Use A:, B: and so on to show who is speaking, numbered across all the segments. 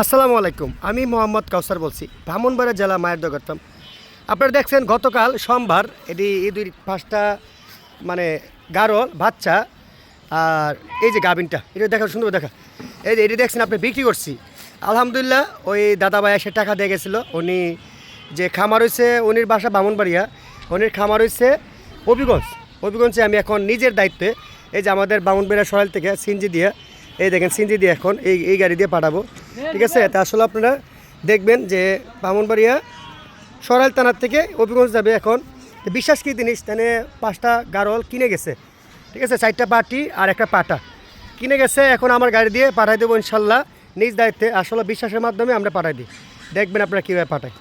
A: আসসালামু আলাইকুম। আমি মোহাম্মদ কাউসার বলছি, ব্রাহ্মণবাড়িয়া জেলা মায়ের দোকান। আপনারা দেখছেন গতকাল সোমবার এটি এই দুই পাঁচটা মানে গারল বাচ্চা আর এই যে গাভিনটা এটা দেখা সুন্দর দেখা, এই যে এটি দেখছেন আপনি বিক্রি করছি। আলহামদুলিল্লাহ ওই দাদাভাই এসে টাকা দিয়ে গেছিলো। উনি যে খামার হয়েছে উনির বাসা ব্রাহ্মণবাড়িয়া, উনির খামার হয়েছে হবিগঞ্জে। আমি এখন নিজের দায়িত্বে এই যে আমাদের ব্রাহ্মণবাড়িয়া সরাইল থেকে সিনজি দিয়ে, এই দেখেন সিনজি দিয়ে এখন এই গাড়ি দিয়ে পাঠাবো। ঠিক আছে, তা আসলে আপনারা দেখবেন যে ব্রাহ্মণবাড়িয়া সরাইল থানার থেকে হবিগঞ্জ যাবে এখন। বিশ্বাস কি জিনিস, তাহলে 5টা গারল কিনে গেছে। ঠিক আছে, 4টা পাটি আর একটা পাটা কিনে গেছে। এখন আমার গাড়ি দিয়ে পাঠাই দেবো ইনশাল্লাহ, নিজ দায়িত্বে। আসলে বিশ্বাসের মাধ্যমে আমরা পাঠাই দিই। দেখবেন আপনারা কীভাবে পাঠাই।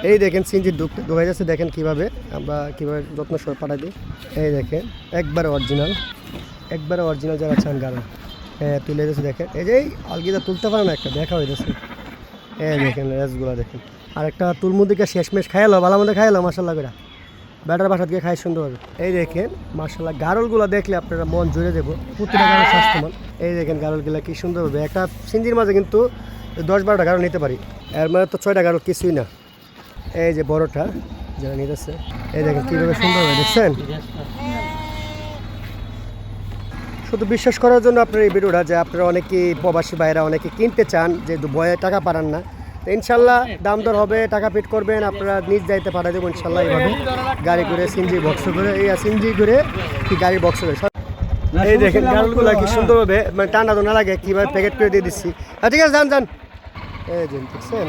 A: এই দেখেন সিনজির ঢুকাই যাচ্ছে, দেখেন কীভাবে আমরা কীভাবে যত্ন সহ পাঠাই দিই। এই দেখেন একবারে অরিজিনাল যারা চান গারল, হ্যাঁ তুলে যাচ্ছে। দেখেন এই যে আলগিদা তুলতে পারে না, একটা দেখা হয়ে যাচ্ছে। এই দেখেন রেসগুলো দেখেন। আর একটা তুলমুদিকে শেষমেশ খাইলো, ভালো মধ্যে খাইলো মাসাল্লাহ করে, ব্যাটার বাসাত গিয়ে খাই সুন্দর হবে। এই দেখেন মাসাল্লাহ গারলগুলো দেখলে আপনারা মন জুড়ে দেবো। প্রতিটা গারল স্বাস্থ্যমান। এই দেখেন গারলগুলো কি সুন্দর হবে। একটা সিঞ্জির মাঝে কিন্তু 10-12টা গারল নিতে পারি, এর মানে তো 6টা গারল কিছুই না। এই যে বড়টা যারা নিতেছে, এই দেখেন কীভাবে সুন্দর হবে, দেখছেন। শুধু বিশ্বাস করার জন্য আপনার এই ভিডিওটা, যে আপনারা অনেকেই প্রবাসী ভাইরা অনেকে কিনতে চান, যে ভয়ে টাকা পাঠান না। তো ইনশাল্লাহ দাম দর হবে, টাকা পেড করবেন, আপনারা নিজ যাইতে পাঠা দেবো ইনশাল্লাহ। এইভাবে গাড়ি করে সিনজি বক্স করে, এই সিনজি করে কি গাড়ির বক্স করে। এই দেখেন গাড়িগুলো কি সুন্দরভাবে মানে টানা তো না লাগে, কীভাবে প্যাকেট করে দিয়ে দিচ্ছি। ঠিক আছে, যান এই দেখছেন।